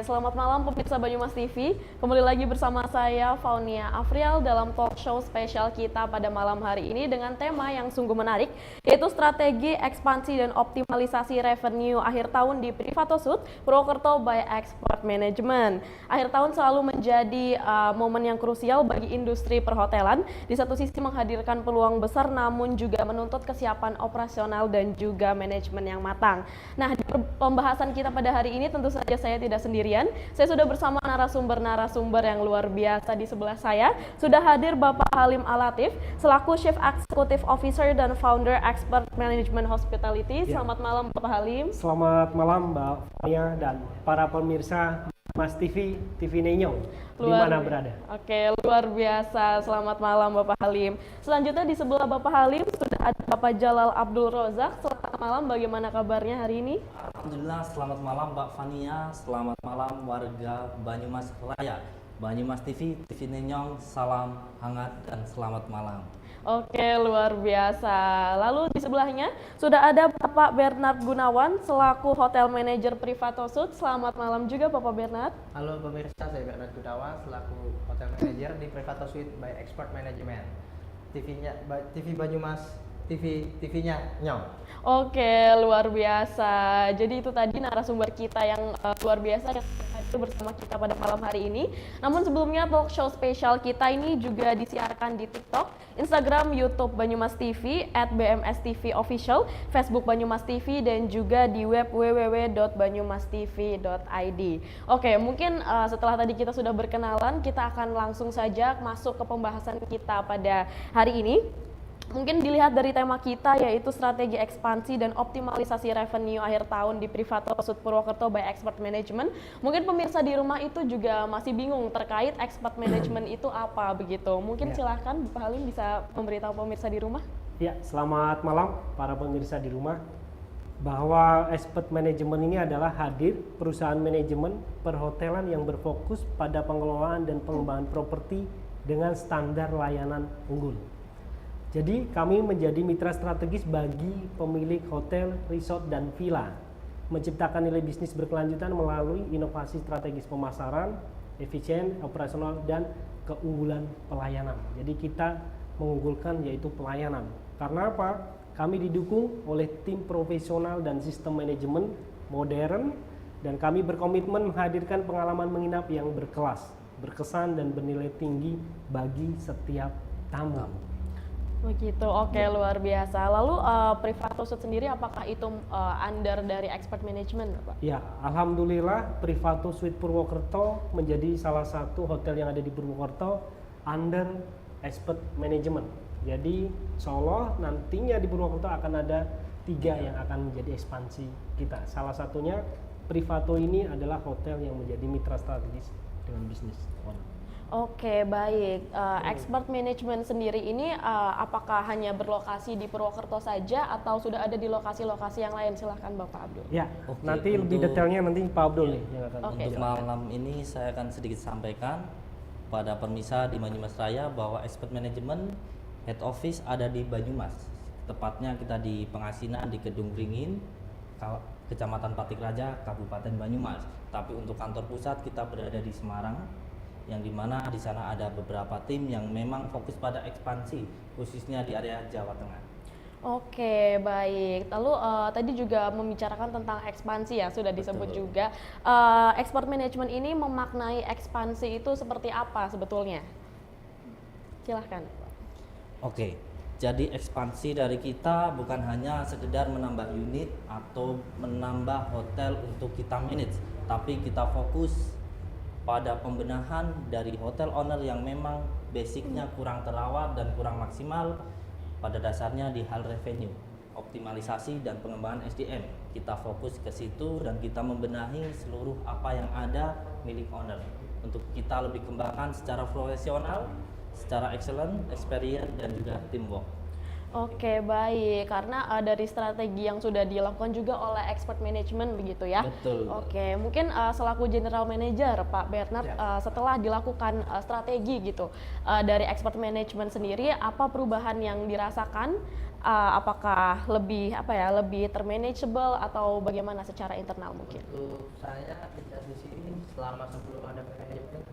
selamat malam pemirsa Banyumas TV. Kembali lagi bersama saya Faunia Afrial dalam talk show spesial kita pada malam hari ini dengan tema yang sungguh menarik, yaitu strategi ekspansi dan optimalisasi revenue akhir tahun di Privatosud Purwokerto by Expert Management. Akhir tahun selalu menjadi momen yang krusial bagi industri perhotelan. Di satu sisi menghadirkan peluang besar, namun juga menuntut kesiapan operasional dan juga manajemen yang matang. Nah, di pembahasan kita pada hari ini tentu saja saya tidak sendirian. Saya sudah bersama narasumber yang luar biasa di sebelah saya. Sudah hadir Bapak Halim Alatif selaku Chief Executive Officer dan Founder Expert Management Hospitality. Selamat malam Bapak Halim. Selamat malam Mbak Fania dan para pemirsa Mas TV, TV Nenyong, di mana berada. Oke, luar biasa. Selamat malam Bapak Halim. Selanjutnya di sebelah Bapak Halim sudah ada Bapak Jalal Abdul Rozak. Selamat malam, bagaimana kabarnya hari ini? Alhamdulillah, selamat malam Mbak Fania, selamat malam warga Banyumas Raya, Banyumas TV, TV Nenyong, salam hangat dan selamat malam. Oke, luar biasa. Lalu di sebelahnya sudah ada Bapak Bernard Gunawan selaku Hotel Manager Privatosud. Selamat malam juga Bapak Bernard. Halo pemirsa, saya Bernard Gunawan selaku Hotel Manager di Privatosud by Expert Management. TV Banyumas, TV-nya Nyong. Oke, luar biasa. Jadi itu tadi narasumber kita yang luar biasa yang hadir bersama kita pada malam hari ini. Namun sebelumnya talk show spesial kita ini juga disiarkan di TikTok, Instagram, YouTube Banyumas TV, @bmstv_official, Facebook Banyumas TV, dan juga di web www.banyumastv.id. Oke, mungkin setelah tadi kita sudah berkenalan, kita akan langsung saja masuk ke pembahasan kita pada hari ini. Mungkin dilihat dari tema kita, yaitu strategi ekspansi dan optimalisasi revenue akhir tahun di Privatosud Purwokerto by Expert Management. Mungkin pemirsa di rumah itu juga masih bingung terkait expert management itu apa begitu. Mungkin silahkan Bapak Halim bisa memberitahu pemirsa di rumah. Ya, selamat malam para pemirsa di rumah. Bahwa expert management ini adalah hadir perusahaan manajemen perhotelan yang berfokus pada pengelolaan dan pengembangan properti dengan standar layanan unggul. Jadi kami menjadi mitra strategis bagi pemilik hotel, resort, dan villa, menciptakan nilai bisnis berkelanjutan melalui inovasi strategis pemasaran, efisien, operasional, dan keunggulan pelayanan. Jadi kita mengunggulkan yaitu pelayanan. Karena apa? Kami didukung oleh tim profesional dan sistem manajemen modern, dan kami berkomitmen menghadirkan pengalaman menginap yang berkelas, berkesan, dan bernilai tinggi bagi setiap tamu. Begitu, oke, luar biasa. Lalu Privatosud sendiri apakah itu under dari expert management, Pak? Ya, alhamdulillah Privatosud Purwokerto menjadi salah satu hotel yang ada di Purwokerto under expert management. Jadi insya nantinya di Purwokerto akan ada 3 yang akan menjadi ekspansi kita. Salah satunya Privato ini adalah hotel yang menjadi mitra strategis dengan bisnis owner. Oke, baik. Expert management sendiri ini apakah hanya berlokasi di Purwokerto saja atau sudah ada di lokasi-lokasi yang lain? Silahkan Bapak Abdul. Ya, nanti lebih detailnya nanti Pak Abdul nih yang akan. Untuk malam ini saya akan sedikit sampaikan pada pemirsa di Banyumas Raya bahwa expert management head office ada di Banyumas. Tepatnya kita di Pengasinan di Kedung Ringin, Kecamatan Patik Raja, Kabupaten Banyumas. Tapi untuk kantor pusat kita berada di Semarang, yang dimana di sana ada beberapa tim yang memang fokus pada ekspansi, khususnya di area Jawa Tengah. Oke, baik. Lalu tadi juga membicarakan tentang ekspansi ya, sudah disebut juga. Expert management ini memaknai ekspansi itu seperti apa sebetulnya? Silahkan. Oke, jadi ekspansi dari kita bukan hanya sekedar menambah unit atau menambah hotel untuk kita manage, tapi kita fokus pada pembenahan dari hotel owner yang memang basicnya kurang terawat dan kurang maksimal. Pada dasarnya di hal revenue, optimalisasi dan pengembangan SDM, kita fokus ke situ dan kita membenahi seluruh apa yang ada milik owner untuk kita lebih kembangkan secara profesional, secara excellent, experience, dan juga teamwork. Oke, baik. Karena dari strategi yang sudah dilakukan juga oleh expert management begitu ya. Betul. Oke, mungkin selaku general manager Pak Bernard, setelah dilakukan strategi gitu dari expert management sendiri, apa perubahan yang dirasakan? Apakah lebih lebih termanageable atau bagaimana secara internal mungkin? Untuk saya di sini selama sebelum ada manajemen,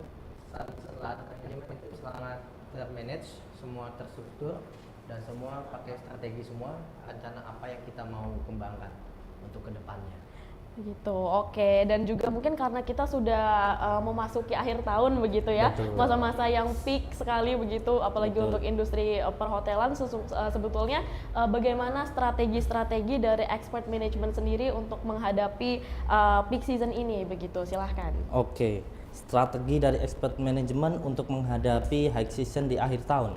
setelah ada manajemen itu sangat termanage, semua terstruktur dan semua pakai strategi semua rencana apa yang kita mau kembangkan untuk kedepannya. Gitu, oke. Dan juga mungkin karena kita sudah memasuki akhir tahun begitu ya, Betul. masa-masa yang peak sekali begitu, apalagi Betul. untuk industri perhotelan. Sebetulnya bagaimana strategi-strategi dari expert management sendiri untuk menghadapi peak season ini begitu, silahkan. Oke, strategi dari expert management untuk menghadapi high season di akhir tahun.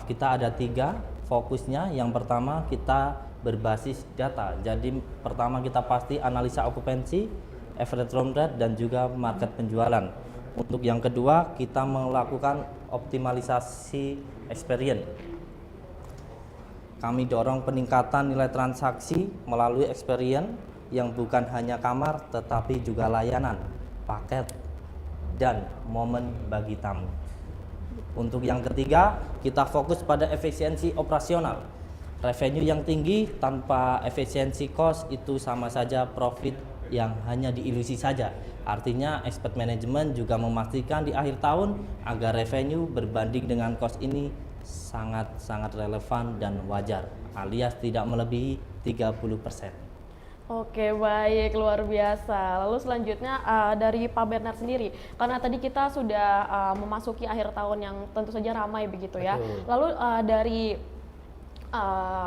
Kita ada 3 fokusnya. Yang pertama kita berbasis data. Jadi pertama kita pasti analisa okupansi, average room rate dan juga market penjualan. Untuk yang kedua kita melakukan optimalisasi experience. Kami dorong peningkatan nilai transaksi melalui experience yang bukan hanya kamar tetapi juga layanan, paket, dan momen bagi tamu. Untuk yang ketiga, kita fokus pada efisiensi operasional. Revenue yang tinggi tanpa efisiensi cost itu sama saja profit yang hanya diilusi saja. Artinya expert management juga memastikan di akhir tahun agar revenue berbanding dengan cost ini sangat relevan dan wajar, alias tidak melebihi 30%. Oke, baik, luar biasa. Lalu selanjutnya dari Pak Bernard sendiri, karena tadi kita sudah memasuki akhir tahun yang tentu saja ramai begitu ya. Betul. Lalu dari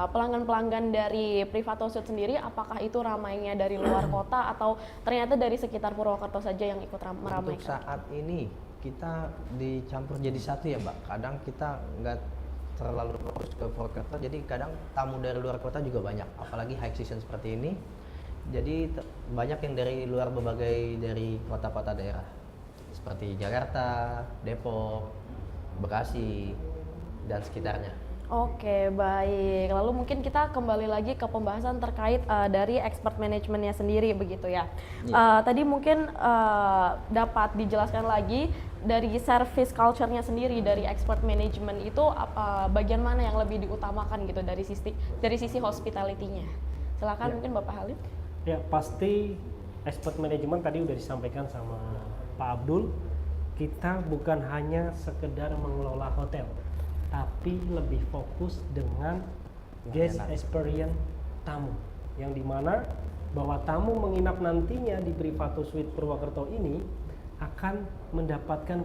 pelanggan-pelanggan dari Privato Suite sendiri, apakah itu ramainya dari luar kota atau ternyata dari sekitar Purwokerto saja yang ikut Untuk meramaikan? saat ini kita dicampur jadi satu ya Mbak. Kadang kita nggak terlalu fokus ke Purwokerto, jadi kadang tamu dari luar kota juga banyak. Apalagi high season seperti ini. Jadi banyak yang dari luar berbagai dari kota-kota daerah seperti Jakarta, Depok, Bekasi, dan sekitarnya. Oke, baik. Lalu mungkin kita kembali lagi ke pembahasan terkait dari expert manajemennya sendiri begitu ya. Tadi mungkin dapat dijelaskan lagi dari service culture-nya sendiri dari expert management itu bagian mana yang lebih diutamakan gitu dari sisi hospitality-nya. Silakan mungkin Bapak Halid. Ya, pasti expert management tadi udah disampaikan sama Pak Abdul. Kita bukan hanya sekedar mengelola hotel, tapi lebih fokus dengan guest experience tamu, yang dimana bahwa tamu menginap nantinya di Privato Suite Purwokerto ini akan mendapatkan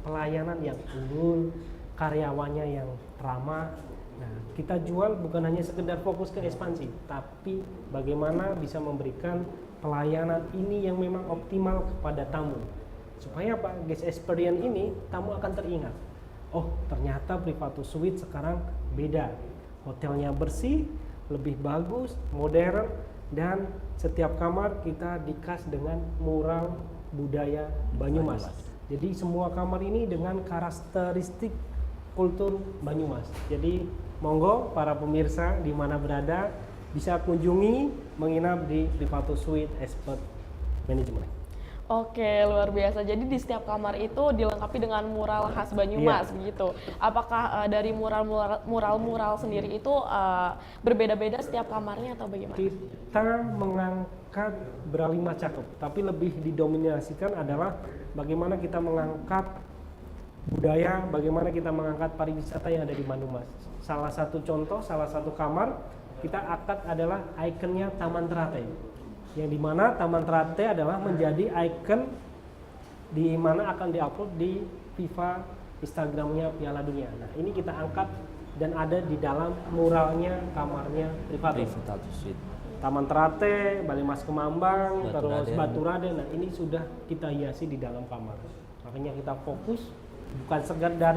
pelayanan yang unggul, karyawannya yang ramah. Nah, kita jual bukan hanya sekedar fokus ke ekspansi, tapi bagaimana bisa memberikan pelayanan ini yang memang optimal kepada tamu. Supaya apa? Guest experience ini tamu akan teringat. Oh, ternyata Privato Suite sekarang beda. Hotelnya bersih, lebih bagus, modern, dan setiap kamar kita dikas dengan mural budaya Banyumas. Jadi semua kamar ini dengan karakteristik kultur Banyumas. Jadi monggo para pemirsa di mana berada bisa kunjungi menginap di Privato Suite Expert Management. Oke, luar biasa. Jadi di setiap kamar itu dilengkapi dengan mural khas Banyumas begitu. Apakah dari mural-mural sendiri itu berbeda-beda setiap kamarnya atau bagaimana? Kita mengangkat berlima cakep, tapi lebih didominasikan adalah bagaimana kita mengangkat budaya, bagaimana kita mengangkat pariwisata yang ada di Banyumas. Salah satu contoh, salah satu kamar kita angkat adalah ikonnya Taman Teratai, yang dimana Taman Teratai adalah menjadi ikon di mana akan diupload di FIFA Instagramnya Piala Dunia. Nah, ini kita angkat dan ada di dalam muralnya kamarnya Privato Suite. Taman Teratai, Balimas Kemambang, Batu terus Raden. Batu Raden. Nah, ini sudah kita hiasi di dalam kamar. Makanya kita fokus bukan sekedar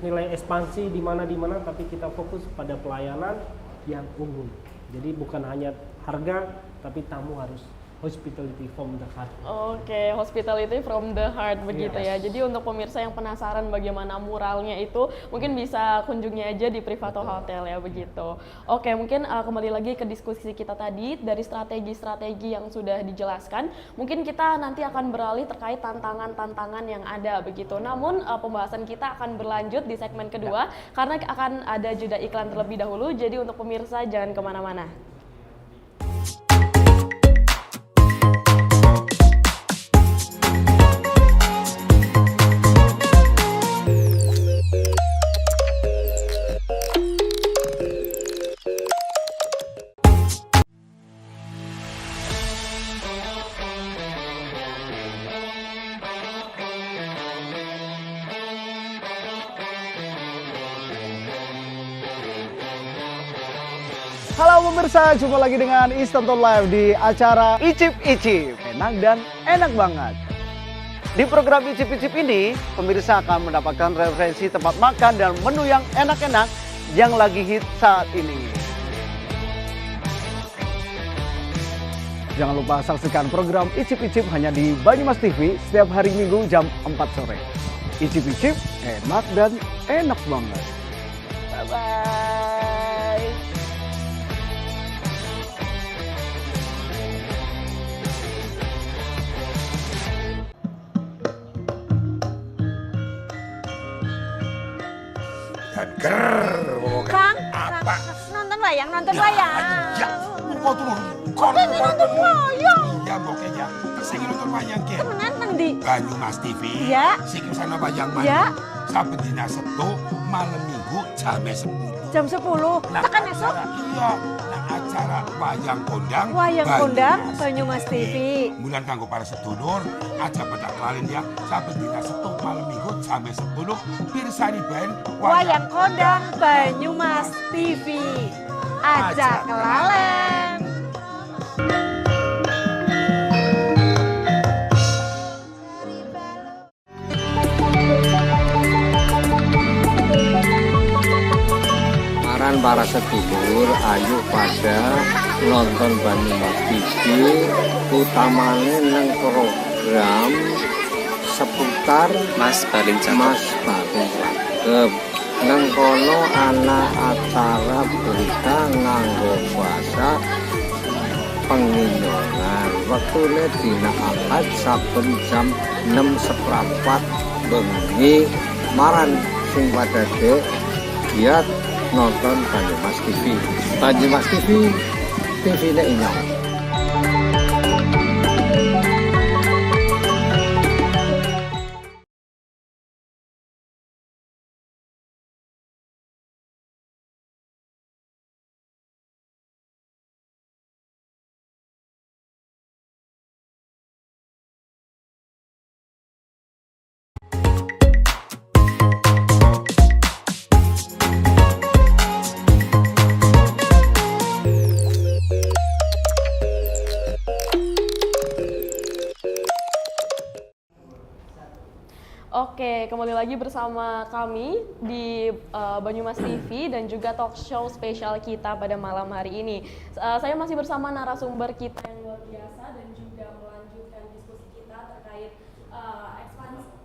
nilai ekspansi di mana, tapi kita fokus pada pelayanan yang unggul. Jadi bukan hanya harga, tapi tamu harus hospitality from the heart. Oke, hospitality from the heart begitu ya. Jadi untuk pemirsa yang penasaran bagaimana muralnya itu, mungkin bisa kunjungi aja di Privato Hotel ya begitu. Oke, mungkin kembali lagi ke diskusi kita tadi dari strategi-strategi yang sudah dijelaskan. Mungkin kita nanti akan beralih terkait tantangan-tantangan yang ada begitu. Namun pembahasan kita akan berlanjut di segmen kedua karena akan ada jeda iklan terlebih dahulu. Jadi untuk pemirsa jangan kemana-mana. Halo pemirsa, jumpa lagi dengan Istanton Live di acara Icip Icip. Enak dan enak banget. Di program Icip Icip ini, pemirsa akan mendapatkan referensi tempat makan dan menu yang enak-enak yang lagi hit saat ini. Jangan lupa saksikan program Icip Icip hanya di Banyumas TV setiap hari Minggu jam 4 sore. Icip Icip, enak dan enak banget. Bye-bye. Kang, nonton wayang. Ya, kau tuh nonton wayang. Iya, pokoknya saya nonton wayang ke. Temenan nang di Banyumas TV. Ya. Sing sana wayang mana? Ya. Saben dina Setu malam Minggu jam 10. jam 10. Tekan esok Iya, nah acara wayang kondang. wayang kondang Banyumas TV. Bulan kanggo para sedulur aja pada kalian ya. Saben dina Setu malam Minggu jam 10 pirsani ben Wayang kondang Banyumas TV. Aja kelalen. Maran para sedulur ayo pada nonton Banyumas TV utamane nang program seputar Mas Paling Cakep. Nang kono ana acara berita nganggo bahasa penginyonan. Wektune dina Ahad saben jam 6:15 bengi. Maran sing padade giat nonton Banyumas TV. Banyumas TV, TV-ne inyong. Oke, kembali lagi bersama kami di Banyumas TV dan juga talk show spesial kita pada malam hari ini. Saya masih bersama narasumber kita yang luar biasa dan juga melanjutkan diskusi kita terkait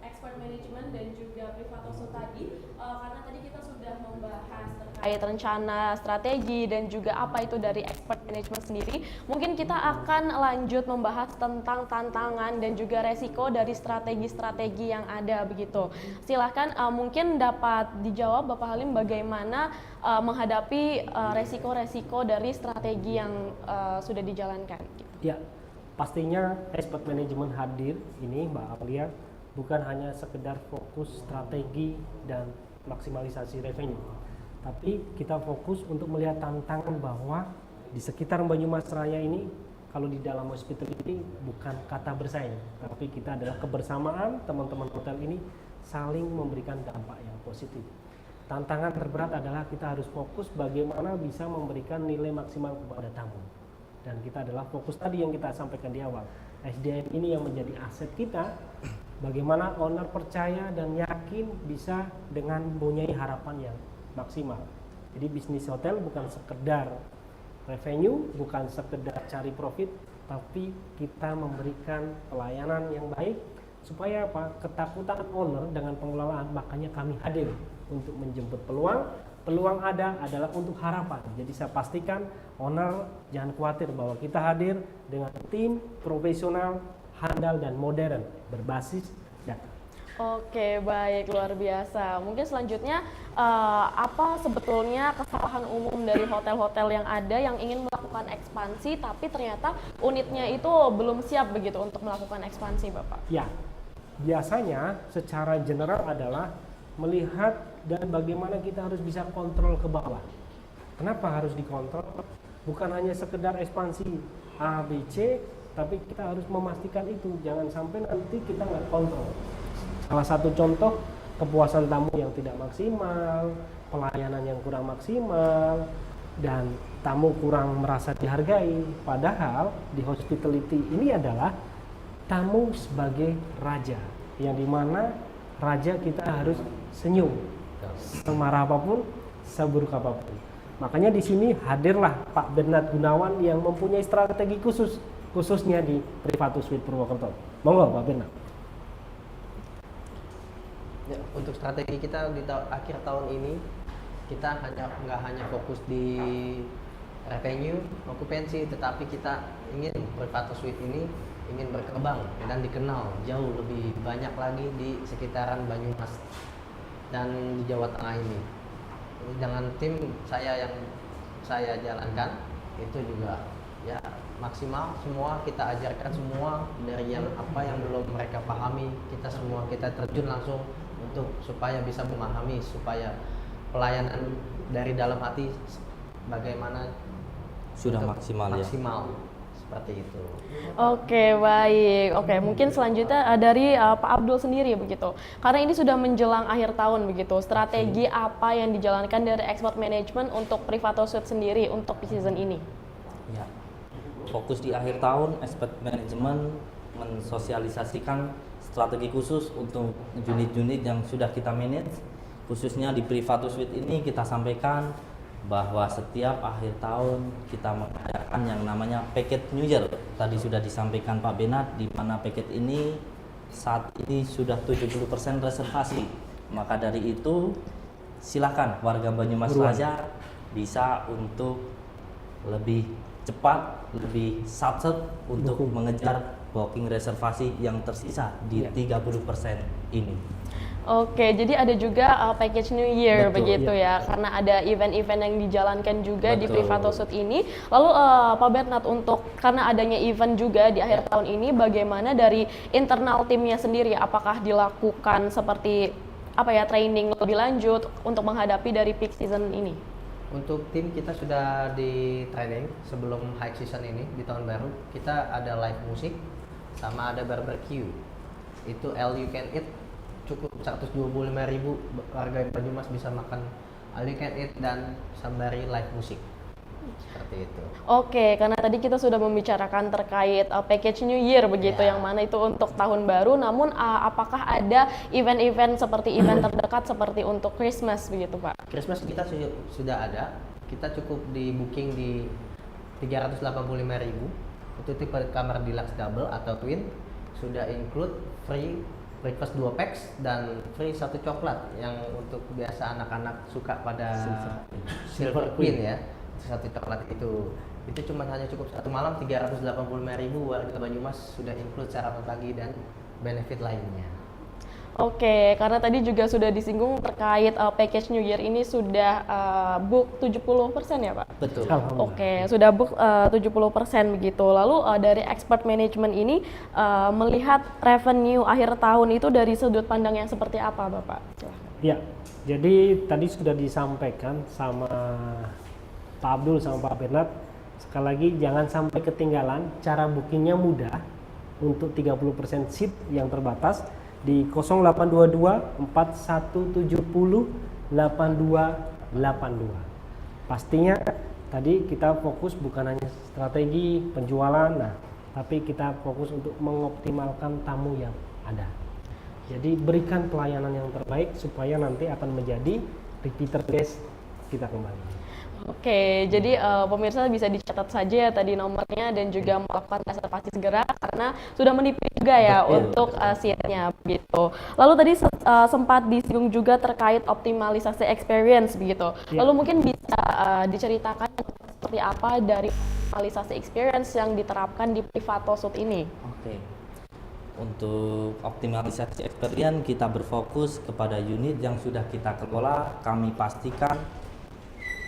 expert management dan juga Privato tadi. Karena tadi kita sudah membahas terkait rencana, strategi dan juga apa itu dari expert management sendiri. Mungkin kita akan lanjut membahas tentang tantangan dan juga resiko dari strategi-strategi yang ada begitu. Silahkan mungkin dapat dijawab Bapak Halim bagaimana menghadapi resiko-resiko dari strategi yang sudah dijalankan. Gitu. Ya, pastinya expert management hadir ini Mbak Amelia bukan hanya sekedar fokus strategi dan maksimalisasi revenue, tapi kita fokus untuk melihat tantangan bahwa di sekitar Banyumas Raya ini, kalau di dalam hospitality bukan kata bersaing, tapi kita adalah kebersamaan teman-teman hotel ini saling memberikan dampak yang positif. Tantangan terberat adalah kita harus fokus bagaimana bisa memberikan nilai maksimal kepada tamu. Dan kita adalah fokus tadi yang kita sampaikan di awal. SDM ini yang menjadi aset kita. Bagaimana owner percaya dan yakin bisa dengan mempunyai harapan yang maksimal. Jadi bisnis hotel bukan sekedar revenue, bukan sekedar cari profit, tapi kita memberikan pelayanan yang baik supaya apa? Ketakutan owner dengan pengelolaan, makanya kami hadir untuk menjemput peluang. Peluang ada adalah untuk harapan. Jadi saya pastikan owner jangan khawatir bahwa kita hadir dengan tim profesional, handal dan modern berbasis data. Oke, baik, luar biasa. Mungkin selanjutnya apa sebetulnya kesalahan umum dari hotel-hotel yang ada yang ingin melakukan ekspansi tapi ternyata unitnya itu belum siap begitu untuk melakukan ekspansi, Bapak? Ya, biasanya secara general adalah melihat dan bagaimana kita harus bisa kontrol ke bawah. Kenapa harus dikontrol? Bukan hanya sekedar ekspansi A, B, C, tapi kita harus memastikan itu. Jangan sampai nanti kita nggak kontrol. Salah satu contoh, kepuasan tamu yang tidak maksimal, pelayanan yang kurang maksimal, dan tamu kurang merasa dihargai. Padahal di hospitality ini adalah tamu sebagai raja, yang dimana raja kita harus senyum, semarah apapun, seburuk apapun. Makanya di sini hadirlah Pak Bernard Gunawan yang mempunyai strategi khususnya di Privatus Suite Purwokerto. Monggo Pak Bernard. Ya, untuk strategi kita di akhir tahun ini, kita nggak hanya fokus di revenue, okupansi, tetapi kita ingin Privatus Suite ini ingin berkembang dan dikenal jauh lebih banyak lagi di sekitaran Banyumas dan di Jawa Tengah ini. Dengan tim saya yang saya jalankan itu juga ya maksimal, semua kita ajarkan semua dari yang apa yang belum mereka pahami, kita terjun langsung untuk supaya bisa memahami, supaya pelayanan dari dalam hati bagaimana Sudah maksimal ya. Seperti itu. Oke, baik. Oke, mungkin selanjutnya dari Pak Abdul sendiri begitu. Karena ini sudah menjelang akhir tahun begitu. Strategi apa yang dijalankan dari expert management untuk Privatus Suite sendiri untuk season ini? Ya. Fokus di akhir tahun, expert management mensosialisasikan strategi khusus untuk unit-unit yang sudah kita manage. Khususnya di Privatus Suite ini kita sampaikan bahwa setiap akhir tahun kita mengadakan yang namanya paket New Year. Tadi sudah disampaikan Pak Bernard, di mana paket ini saat ini sudah 70% reservasi. Maka dari itu silakan warga Banyumas Raya bisa untuk lebih cepat, lebih satset untuk mengejar booking reservasi yang tersisa di 30% ini. Oke, jadi ada juga package New Year. Betul, begitu ya, karena ada event-event yang dijalankan juga di Betul. Privatus Suite ini. Lalu Pak Bernard, untuk karena adanya event juga di akhir tahun ini, bagaimana dari internal timnya sendiri? Apakah dilakukan seperti training lebih lanjut untuk menghadapi dari peak season ini? Untuk tim kita sudah di training sebelum high season ini di tahun baru. Kita ada live musik sama ada barbecue. Itu all you can eat, cukup 125.000 warga Banyumas bisa makan all you can eat dan sembari live musik. Seperti itu. Oke, karena tadi kita sudah membicarakan terkait package New Year begitu, yang mana itu untuk tahun baru. Namun apakah ada event-event seperti event terdekat seperti untuk Christmas begitu, Pak? Christmas kita sudah ada. Kita cukup di booking di 385.000. Itu tipe kamar deluxe double atau twin. Sudah include free breakfast 2 packs dan free 1 coklat yang untuk biasa anak-anak suka pada Silver Queen ya. 1 coklat itu hanya cukup 1 malam. 385.000 warga Banyumas sudah include sarapan pagi dan benefit lainnya. Oke, karena tadi juga sudah disinggung terkait package New Year ini sudah book 70% ya, Pak? Betul. Oke, sudah book 70% begitu. Lalu dari expert management ini melihat revenue akhir tahun itu dari sudut pandang yang seperti apa, Bapak? Ya, jadi tadi sudah disampaikan sama Pak Abdul sama Pak Bernard. Sekali lagi jangan sampai ketinggalan, cara bookingnya mudah untuk 30% seat yang terbatas di 0822 4170 8282. Pastinya tadi kita fokus bukan hanya strategi penjualan, tapi kita fokus untuk mengoptimalkan tamu yang ada. Jadi berikan pelayanan yang terbaik supaya nanti akan menjadi repeater guest kita kembali. Oke, jadi pemirsa bisa dicatat saja ya tadi nomornya dan juga melakukan reservasi segera karena sudah menipis juga ya untuk seatnya begitu. Lalu tadi sempat disinggung juga terkait optimalisasi experience begitu. Lalu mungkin bisa diceritakan seperti apa dari optimalisasi experience yang diterapkan di Privato Suite ini? Oke. Untuk optimalisasi experience kita berfokus kepada unit yang sudah kita kelola. Kami pastikan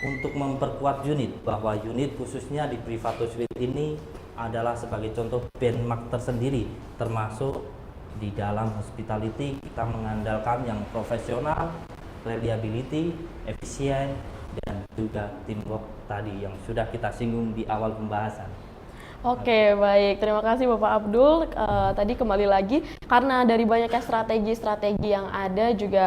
untuk memperkuat unit bahwa unit khususnya di Privato Suite ini adalah sebagai contoh benchmark tersendiri, termasuk di dalam hospitality kita mengandalkan yang profesional, reliability, efisien, dan juga teamwork tadi yang sudah kita singgung di awal pembahasan. Oke, baik. Terima kasih Bapak Abdul. Tadi kembali lagi, karena dari banyaknya strategi-strategi yang ada juga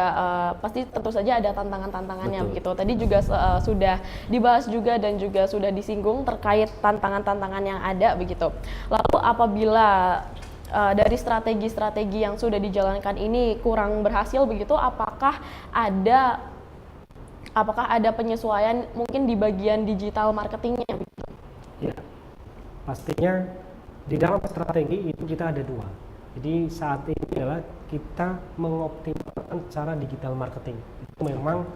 pasti tentu saja ada tantangan-tantangannya begitu. Tadi juga sudah dibahas juga dan juga sudah disinggung terkait tantangan-tantangan yang ada begitu. Lalu apabila dari strategi-strategi yang sudah dijalankan ini kurang berhasil begitu, apakah ada penyesuaian mungkin di bagian digital marketingnya? Begitu? Ya. Pastinya di dalam strategi itu kita ada dua. Jadi saat ini adalah kita mengoptimalkan cara digital marketing. Itu memang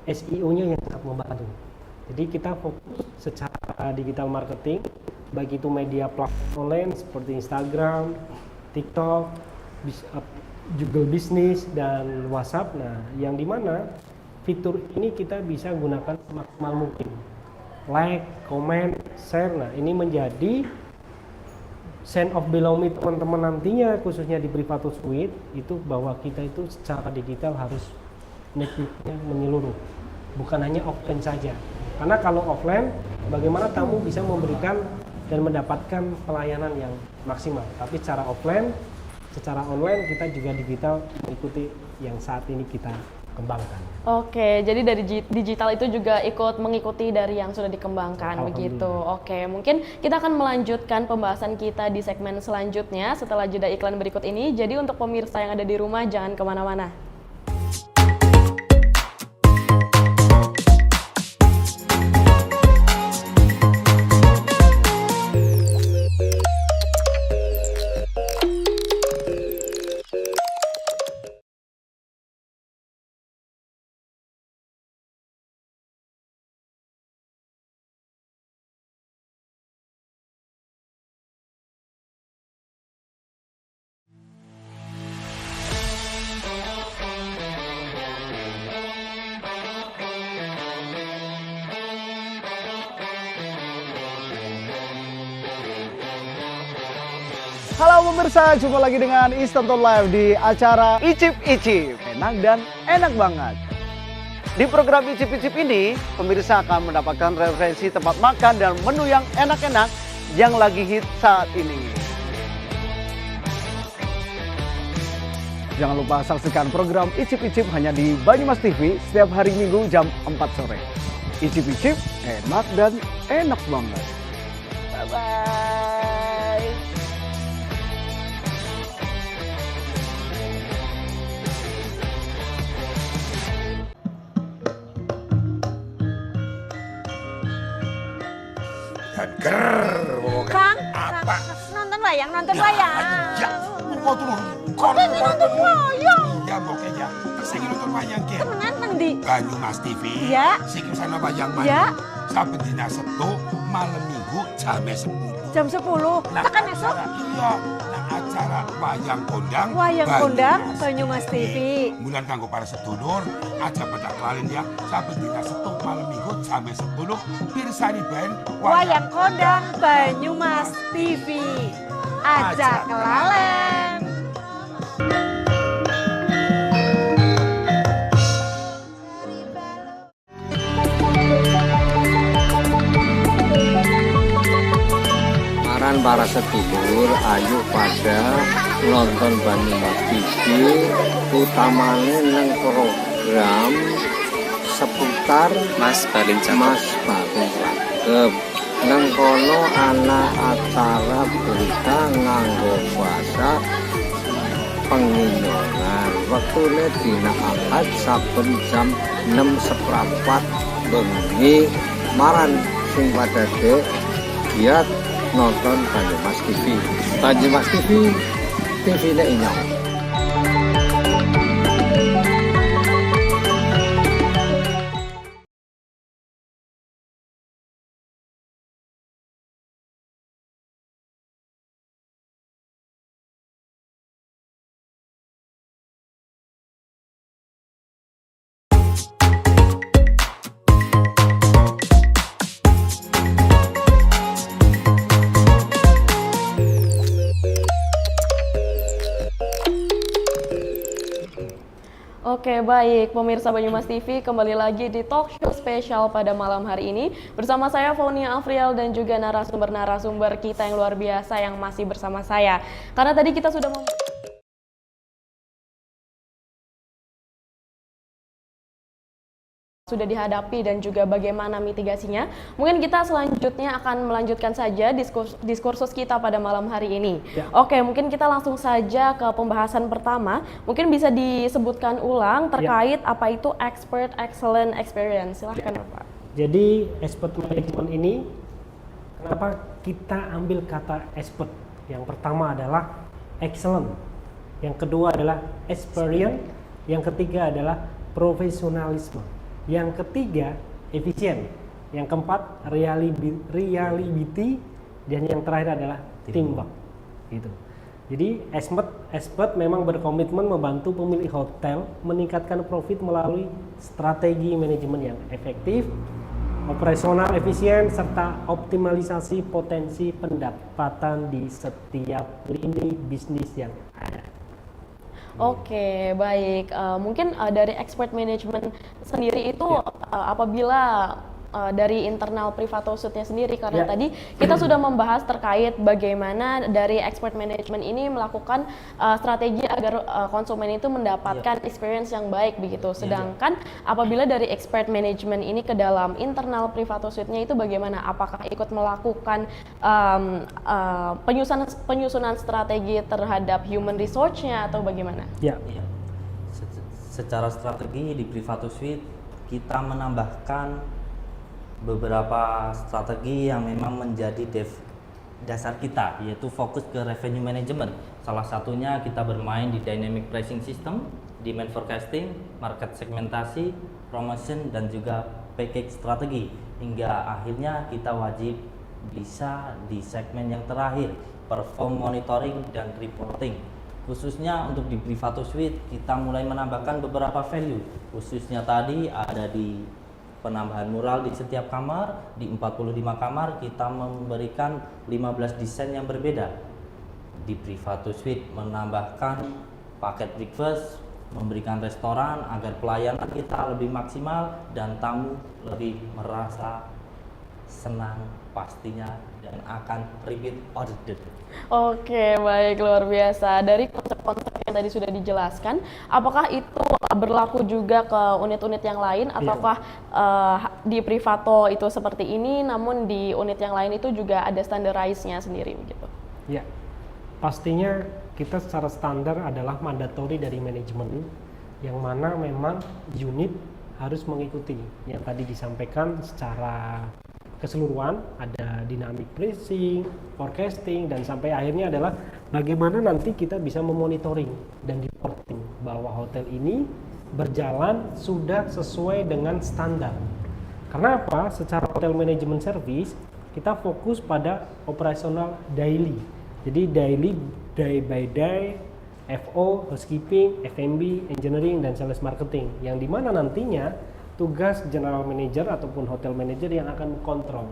SEO-nya yang sangat membantu. Jadi kita fokus secara digital marketing, baik itu media platform online seperti Instagram, TikTok, Google Business, dan WhatsApp. Nah, yang dimana fitur ini kita bisa gunakan semaksimal mungkin. Like, comment, share. Nah, ini menjadi sense of belonging teman-teman nantinya, khususnya di Privato Suite, itu bahwa kita itu secara digital harus networknya menyeluruh, bukan hanya offline saja. Karena kalau offline, bagaimana tamu bisa memberikan dan mendapatkan pelayanan yang maksimal. Tapi secara offline, secara online kita juga digital mengikuti yang saat ini kita kembangkan. Oke, jadi dari digital itu juga ikut mengikuti dari yang sudah dikembangkan begitu. Oke, mungkin kita akan melanjutkan pembahasan kita di segmen selanjutnya setelah jeda iklan berikut ini. Jadi untuk pemirsa yang ada di rumah jangan kemana-mana. Halo pemirsa, jumpa lagi dengan Istanton Live di acara Icip Icip. Enak dan enak banget. Di program Icip Icip ini, pemirsa akan mendapatkan referensi tempat makan dan menu yang enak-enak yang lagi hit saat ini. Jangan lupa saksikan program Icip Icip hanya di Banyumas TV setiap hari Minggu jam 4 sore. Icip Icip, enak dan enak banget. Bye-bye. Kang, Apa? nonton wayang, nonton wayang. Ya, mau turun. Kok pengen nonton wayang? Ya, pokoknya saya nonton wayang ke Temenan nanti. Banyumas TV. Ya. Sing sana wayang mana? Ya. Saben dina Sabtu malam Minggu jam 10. Jam 10. Tekan esok. Iya, nah acara wayang kondang. Wayang kondang Banyumas TV. Bulan kanggo para sedulur aja pada kelalen ya. Saben dina Sabtu malam Minggu jam 10 pirsani ben Wayang kondang Banyumas TV. Aja kelalen. Maran para sedulur ayo pada nonton Banyumas TV, utamanya nang program seputar Mas Baling Cakep. Nang kono ana acara berita nganggo bahasa penginongan. Wektune dina Ahad saben jam 6:15 bengi maran sing pada dek giat nonton Banyumas TV. Banyumas TV, TV-nya inyong. Oke, baik pemirsa Banyumas TV, kembali lagi di talk show spesial pada malam hari ini bersama saya Faunia Afrial dan juga narasumber-narasumber kita yang luar biasa yang masih bersama saya. Karena tadi kita sudah dihadapi dan juga bagaimana mitigasinya. Mungkin kita selanjutnya akan melanjutkan saja diskursus kita pada malam hari ini. Ya. Oke, mungkin kita langsung saja ke pembahasan pertama. Mungkin bisa disebutkan ulang terkait apa itu Expert Excellent Experience. Silahkan Bapak. Jadi expert management ini, kenapa kita ambil kata expert? Yang pertama adalah excellent, yang kedua adalah experience, yang ketiga adalah profesionalisme, yang ketiga efisien, yang keempat reliability, dan yang terakhir adalah teamwork. Gitu. Jadi expert memang berkomitmen membantu pemilik hotel meningkatkan profit melalui strategi manajemen yang efektif, operasional efisien, serta optimalisasi potensi pendapatan di setiap lini bisnis yang ada. Oke, baik. Mungkin dari expert management sendiri itu apabila dari internal Privato Suite-nya sendiri, karena tadi kita sudah membahas terkait bagaimana dari expert management ini melakukan strategi agar konsumen itu mendapatkan experience yang baik begitu. Sedangkan apabila dari expert management ini ke dalam internal Privato Suite-nya itu bagaimana? Apakah ikut melakukan penyusunan strategi terhadap human resource-nya atau bagaimana? Iya. Secara strategi di Privato Suite kita menambahkan beberapa strategi yang memang menjadi dasar kita, yaitu fokus ke revenue management. Salah satunya kita bermain di dynamic pricing system, demand forecasting, market segmentasi, promotion, dan juga package strategi. Hingga akhirnya kita wajib bisa di segmen yang terakhir, perform monitoring dan reporting. Khususnya untuk di Privato Suite kita mulai menambahkan beberapa value. Khususnya tadi ada di penambahan mural di setiap kamar. Di 45 kamar kita memberikan 15 desain yang berbeda. Di Privato Suite menambahkan paket breakfast, memberikan restoran agar pelayanan kita lebih maksimal dan tamu lebih merasa senang pastinya dan akan repeat order. Oke, baik, luar biasa. Dari konsep-konsep yang tadi sudah dijelaskan, apakah itu berlaku juga ke unit-unit yang lain, ataukah di Privato itu seperti ini, namun di unit yang lain itu juga ada standardized-nya sendiri begitu? Ya, pastinya kita secara standar adalah mandatory dari manajemen, yang mana memang unit harus mengikuti yang tadi disampaikan secara keseluruhan. Ada dynamic pricing, forecasting, dan sampai akhirnya adalah bagaimana nanti kita bisa memonitoring dan reporting bahwa hotel ini berjalan sudah sesuai dengan standar. Karena apa? Secara hotel management service kita fokus pada operasional daily. Jadi daily, day by day, FO, housekeeping, F&B, engineering, dan sales marketing, yang dimana nantinya tugas general manager ataupun hotel manager yang akan kontrol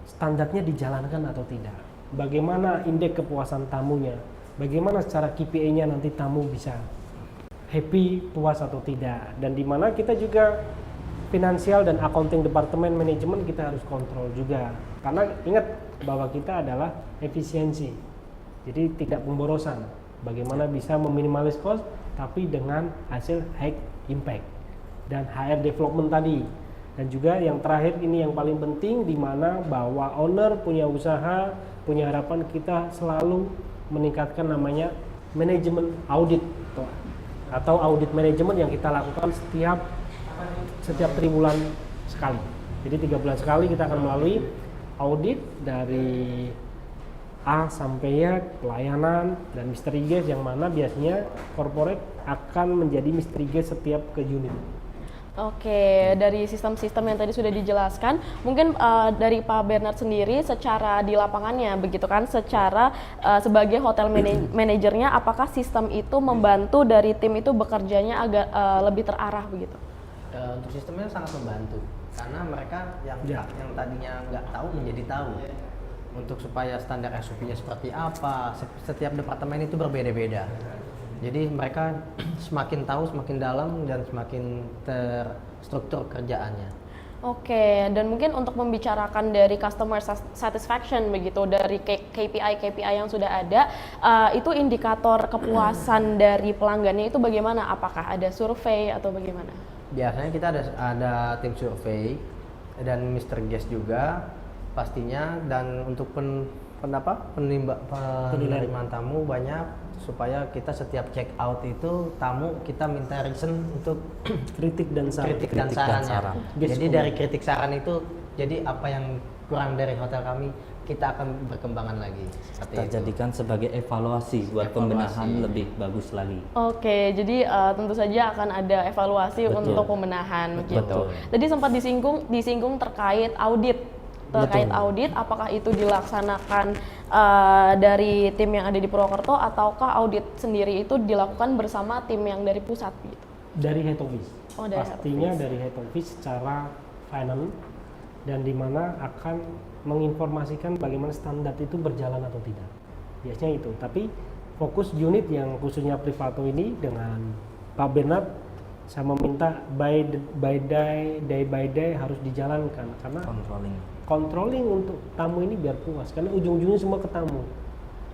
standarnya dijalankan atau tidak, bagaimana indeks kepuasan tamunya, bagaimana secara KPI-nya nanti tamu bisa happy, puas atau tidak, dan dimana kita juga finansial dan accounting departemen manajemen kita harus kontrol juga, karena ingat bahwa kita adalah efisiensi, jadi tidak pemborosan, bagaimana bisa meminimalis cost tapi dengan hasil high impact dan HR development tadi. Dan juga yang terakhir ini yang paling penting, di mana bahwa owner punya usaha, punya harapan kita selalu meningkatkan namanya manajemen audit atau audit manajemen yang kita lakukan setiap 3 bulan sekali. Jadi 3 bulan sekali kita akan melalui audit dari A sampai Y, pelayanan dan mystery guest, yang mana biasanya corporate akan menjadi mystery guest setiap ke unit. Oke, dari sistem-sistem yang tadi sudah dijelaskan, mungkin dari Pak Bernard sendiri secara di lapangannya begitu kan, secara sebagai hotel manajernya, apakah sistem itu membantu dari tim itu bekerjanya agak lebih terarah begitu? Untuk sistemnya sangat membantu karena mereka yang tadinya nggak tahu menjadi tahu. Untuk supaya standar SOP-nya seperti apa, setiap departemen itu berbeda-beda. Jadi mereka semakin tahu, semakin dalam, dan semakin terstruktur kerjaannya. Oke, dan mungkin untuk membicarakan dari customer satisfaction begitu, dari KPI yang sudah ada, itu indikator kepuasan dari pelanggannya itu bagaimana? Apakah ada survei atau bagaimana? Biasanya kita ada tim survei dan Mr. Guest juga pastinya, dan untuk penerimaan tamu banyak, supaya kita setiap check out itu tamu kita minta reason untuk kritik dan sarannya. Jadi dari kritik saran itu, jadi apa yang kurang dari hotel kami kita akan berkembangan lagi. Kita jadikan sebagai evaluasi buat pembenahan lebih bagus lagi. Oke, jadi tentu saja akan ada evaluasi untuk pembenahan gitu. Tadi sempat disinggung terkait audit. Audit, apakah itu dilaksanakan dari tim yang ada di Purwokerto, ataukah audit sendiri itu dilakukan bersama tim yang dari pusat gitu? Dari head office. Pastinya head office. dari head office secara finance, dan di mana akan menginformasikan bagaimana standar itu berjalan atau tidak. Biasanya itu. Tapi fokus unit yang khususnya Privato ini dengan Pak Bernard, saya meminta day by day harus dijalankan, karena controlling untuk tamu ini biar puas, karena ujung-ujungnya semua ke tamu.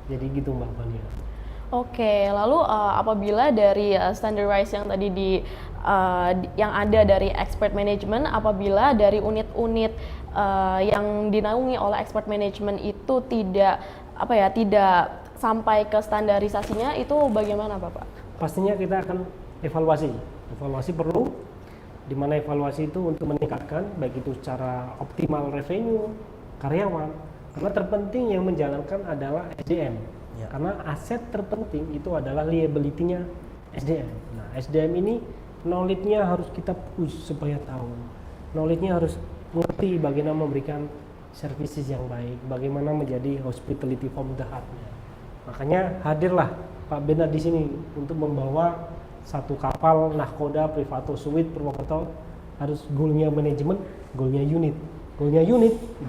Jadi gitu Mbak Fania. Oke, lalu apabila dari standardize yang tadi yang ada dari expert management, apabila dari unit-unit yang dinaungi oleh expert management itu tidak sampai ke standarisasinya, itu bagaimana Bapak? Pastinya kita akan evaluasi perlu, di mana evaluasi itu untuk meningkatkan baik itu secara optimal revenue karyawan, karena terpenting yang menjalankan adalah SDM. Karena aset terpenting itu adalah liability-nya SDM. Nah, SDM ini knowledge-nya harus kita push supaya tahu. Knowledge-nya harus mengerti bagaimana memberikan services yang baik, bagaimana menjadi hospitality from the heart-nya. Makanya hadirlah Pak Bernard di sini untuk membawa satu kapal nahkoda Privato Suite Purwokerto. Harus goalnya manajemen, goalnya unit,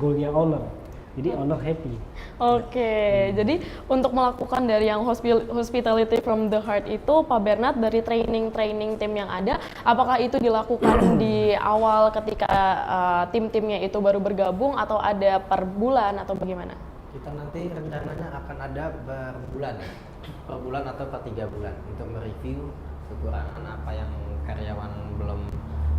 goalnya owner. Jadi owner happy. Oke, jadi untuk melakukan dari yang hospitality from the heart itu, Pak Bernard, dari training tim yang ada, apakah itu dilakukan di awal ketika tim-timnya itu baru bergabung, atau ada per bulan atau bagaimana? Kita nanti rencananya akan ada per bulan atau per 3 bulan untuk mereview kekurangan apa yang karyawan belum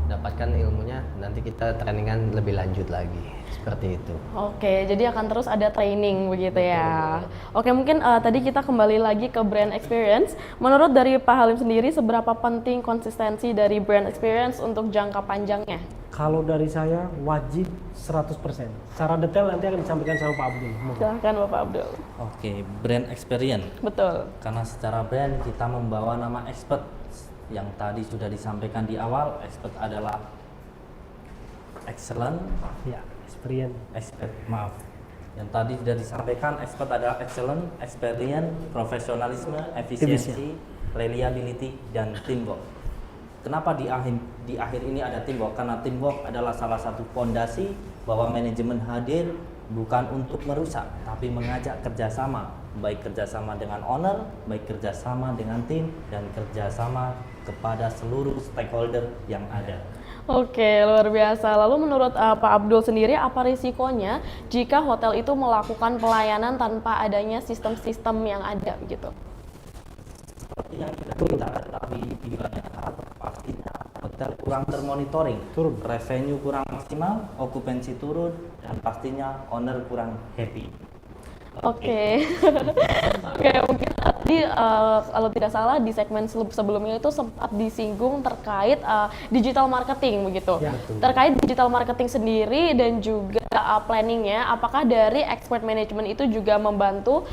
dapatkan ilmunya, nanti kita trainingan lebih lanjut lagi, seperti itu. Oke, jadi akan terus ada training begitu ya. Oke, mungkin tadi kita kembali lagi ke brand experience. Menurut dari Pak Halim sendiri, seberapa penting konsistensi dari brand experience untuk jangka panjangnya? Kalau dari saya wajib 100%. Secara detail nanti akan disampaikan sama Pak Abdul. Silahkan Bapak Abdul. Oke, brand experience. Betul. Karena secara brand kita membawa nama expert. Yang tadi sudah disampaikan di awal, expert adalah excellent. Ya, experience. Yang tadi sudah disampaikan, expert adalah excellent, experience, profesionalisme, efisiensi, reliability, dan teamwork. Kenapa di akhir ini ada teamwork? Karena teamwork adalah salah satu fondasi bahwa manajemen hadir bukan untuk merusak, tapi mengajak kerjasama, baik kerjasama dengan owner, baik kerjasama dengan tim, dan kerjasama kepada seluruh stakeholder yang ada. Oke, luar biasa. Lalu menurut Pak Abdul sendiri, apa risikonya jika hotel itu melakukan pelayanan tanpa adanya sistem-sistem yang ada gitu? Seperti yang kita ketahui di banyak hal, pastinya hotel kurang termonitoring, revenue kurang maksimal, okupansi turun, dan pastinya owner kurang happy. Oke, mungkin tadi kalau tidak salah di segmen sebelumnya itu sempat disinggung terkait digital marketing begitu. Ya, betul. Terkait digital marketing sendiri dan juga planningnya, apakah dari expert management itu juga membantu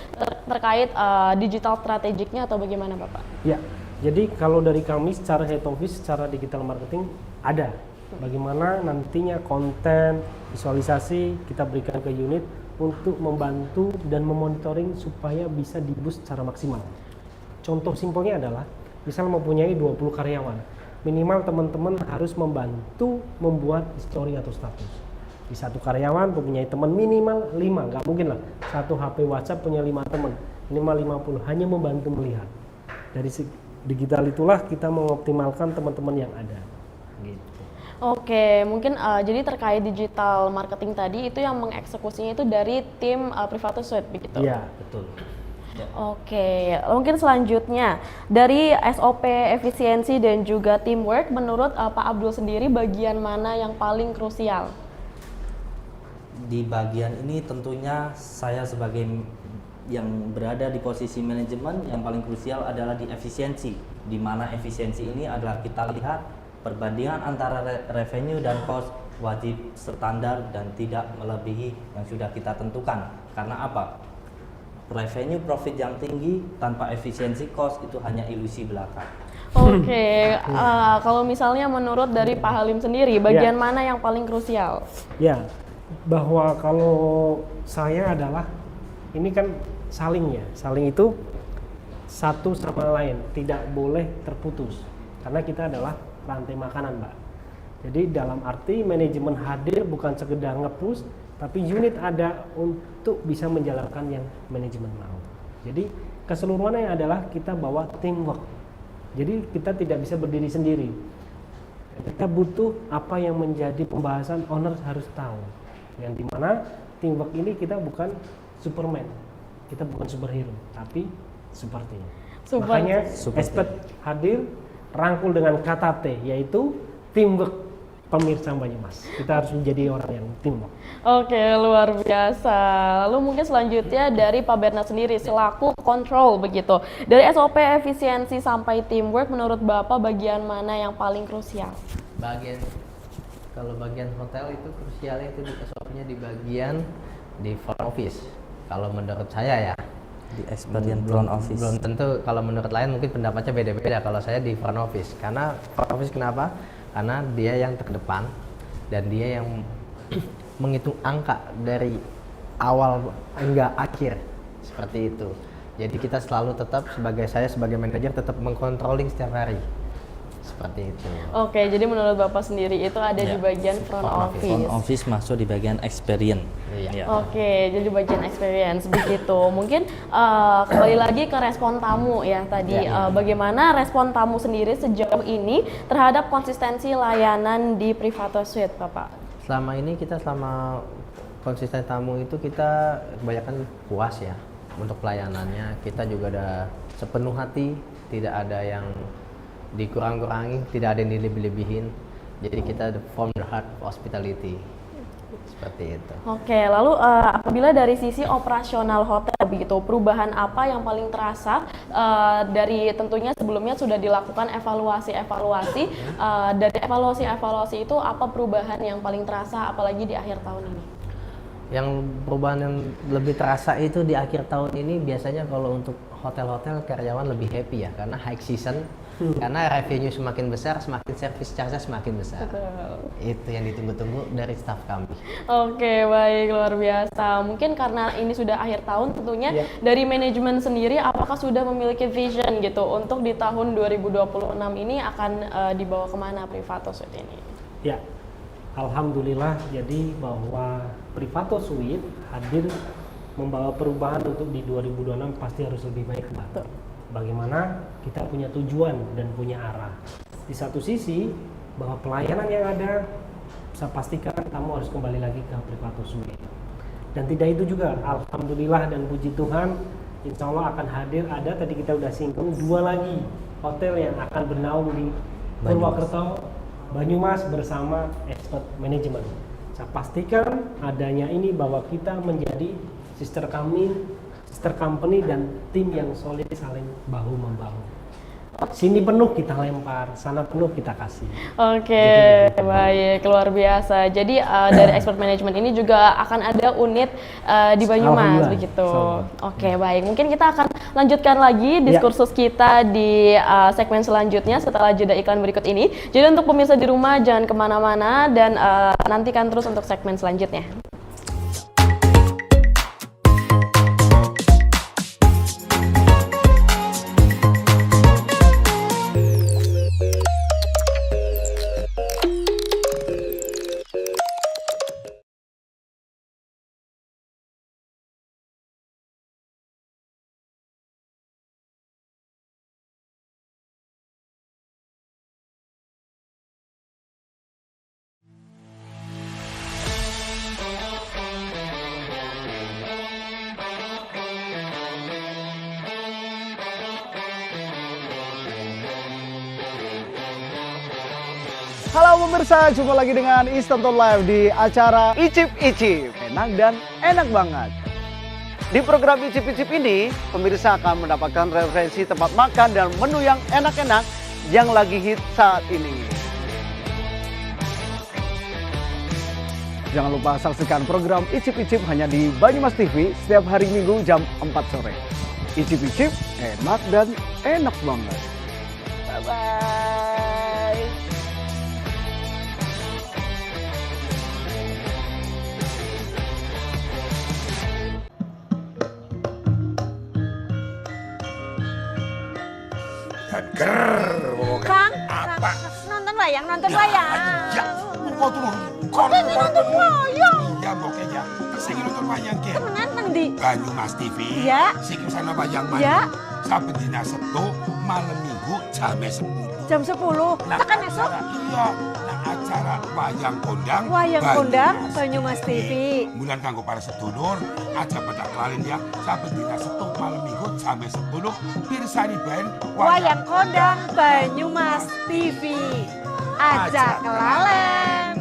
terkait digital strategiknya atau bagaimana Bapak? Ya, jadi kalau dari kami secara head office, secara digital marketing ada. Bagaimana nantinya konten, visualisasi kita berikan ke unit untuk membantu dan memonitoring supaya bisa di-boost secara maksimal. Contoh simpelnya adalah, misal mempunyai 20 karyawan, minimal teman-teman harus membantu membuat history atau status. Di satu karyawan mempunyai teman minimal 5, nggak mungkin lah. Satu HP WhatsApp punya 5 teman, minimal 50, hanya membantu melihat. Dari digital itulah kita mengoptimalkan teman-teman yang ada. Gitu. Oke, mungkin jadi terkait digital marketing tadi itu yang mengeksekusinya itu dari tim Privatus Suite begitu? Iya, Betul. Ya. Oke, mungkin selanjutnya dari SOP efisiensi dan juga teamwork, menurut Pak Abdul sendiri bagian mana yang paling krusial? Di bagian ini tentunya saya sebagai yang berada di posisi manajemen yang paling krusial adalah di efisiensi, di mana efisiensi ini adalah kita lihat perbandingan antara revenue dan cost wajib standar dan tidak melebihi yang sudah kita tentukan. Karena apa? Revenue profit yang tinggi tanpa efisiensi cost itu hanya ilusi belaka. Oke, kalau misalnya menurut dari Pak Halim sendiri, bagian mana yang paling krusial? Ya, bahwa kalau saya adalah, ini kan saling ya, saling itu satu sama lain, tidak boleh terputus. Karena kita adalah rantai makanan, Mbak. Jadi dalam arti manajemen hadir bukan sekedar nge-push, tapi unit ada untuk bisa menjalankan yang manajemen mau. Jadi keseluruhannya adalah kita bawa teamwork. Jadi kita tidak bisa berdiri sendiri. Kita butuh apa yang menjadi pembahasan owner harus tahu. Yang dimana teamwork ini kita bukan Superman, kita bukan superhero, tapi super team. Makanya expert hadir rangkul dengan kata T, yaitu teamwork. Pemirsa Banyumas, kita harus menjadi orang yang teamwork. Oke, luar biasa. Lalu mungkin selanjutnya dari Pak Bernard sendiri selaku kontrol begitu. Dari SOP efisiensi sampai teamwork, menurut Bapak bagian mana yang paling krusial? Kalau bagian hotel itu krusialnya itu di SOP-nya di bagian di front office. Kalau menurut saya ya, Di experience front office. Belum tentu, kalau menurut lain mungkin pendapatnya beda-beda. Kalau saya di front office, karena front office kenapa? Karena dia yang terdepan dan dia yang menghitung angka dari awal hingga akhir, seperti itu. Jadi kita selalu tetap saya sebagai manajer tetap mengcontrolling setiap hari, seperti itu. Oke, jadi menurut Bapak sendiri itu ada di bagian front office. Front office masuk di bagian experience. Iya. Ya. Oke, jadi bagian experience begitu. Mungkin kembali lagi ke respon tamu ya tadi. Bagaimana respon tamu sendiri sejauh ini terhadap konsistensi layanan di Privatus Suite, Bapak? Selama ini selama konsisten tamu itu kita kebanyakan puas ya untuk pelayanannya. Kita juga ada sepenuh hati, tidak ada yang dikurang-kurangi, tidak ada yang dilebih-lebihin. Jadi kita from the heart hospitality. Seperti itu. Oke, lalu apabila dari sisi operasional hotel begitu, perubahan apa yang paling terasa dari tentunya sebelumnya sudah dilakukan evaluasi-evaluasi, dari evaluasi-evaluasi itu apa perubahan yang paling terasa apalagi di akhir tahun ini? Yang perubahan yang lebih terasa itu di akhir tahun ini biasanya kalau untuk hotel-hotel karyawan lebih happy ya, karena high season. Karena revenue semakin besar, semakin service charge semakin besar. Betul. Itu yang ditunggu-tunggu dari staf kami. Oke, baik, luar biasa. Mungkin karena ini sudah akhir tahun tentunya dari manajemen sendiri apakah sudah memiliki vision gitu untuk di tahun 2026 ini akan dibawa kemana Privatus Suite ini? Ya, alhamdulillah jadi bahwa Privatus Suite hadir membawa perubahan untuk di 2026 pasti harus lebih baik, Mbak. Bagaimana kita punya tujuan dan punya arah. Di satu sisi bahwa pelayanan yang ada, saya pastikan kamu harus kembali lagi ke Privatus Suite. Dan tidak itu juga, alhamdulillah dan puji Tuhan, insya Allah akan hadir ada tadi kita udah singgung 2 lagi hotel yang akan bernaung di Purwokerto, Banyumas bersama expert management. Saya pastikan adanya ini bahwa kita menjadi sister sister company dan tim yang solid saling bahu membahu. Sini penuh kita lempar, sana penuh kita kasih. Oke, baik, luar biasa. Jadi dari expert management ini juga akan ada unit di Banyumas Alhamdulillah. begitu. Oke, baik. Mungkin kita akan lanjutkan lagi diskursus kita di segmen selanjutnya setelah jeda iklan berikut ini. Jadi untuk pemirsa di rumah jangan kemana-mana dan nantikan terus untuk segmen selanjutnya. Halo pemirsa, jumpa lagi dengan Istanton Live di acara Icip Icip. Enak dan enak banget. Di program Icip Icip ini, pemirsa akan mendapatkan referensi tempat makan dan menu yang enak-enak yang lagi hit saat ini. Jangan lupa saksikan program Icip Icip hanya di Banyumas TV setiap hari Minggu jam 4 sore. Icip Icip, enak dan enak banget. Bye-bye. Kang, Apa? nonton wayang, nonton wayang. Ya, kau turun. Kau nonton wayang. Ya, bokeh ya. Saya nonton wayang ke. Temenan nang di. Banyumas TV. Ya. Saya sana wayang Ya. mana? Saben dina Setu, malam Minggu jam 10. Jam 10. Tekan esok. Iya, nah acara wayang kondang. Wayang kondang Banyumas TV. Bulan kanggo para sedulur, aja pada kelalin ya. Saben dina Setu, malam Minggu jam 10. Pirsani ben Wayang kondang Banyumas TV. Aja kelalen.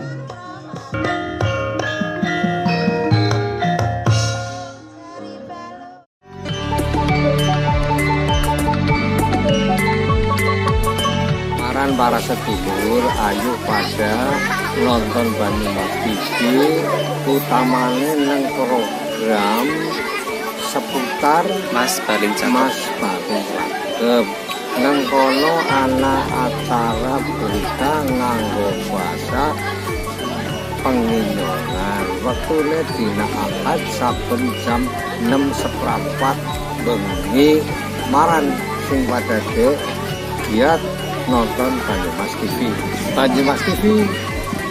Maran para sedulur ayo pada nonton Banyumas TV utamanya nang program seputar Mas Paling Cakep nang kono ana acara berita nganggo bahasa penginyonan wektune dina Ahad saben jam 6:15 bengi maran sing padade giat nonton Banyumas TV. Banyumas TV,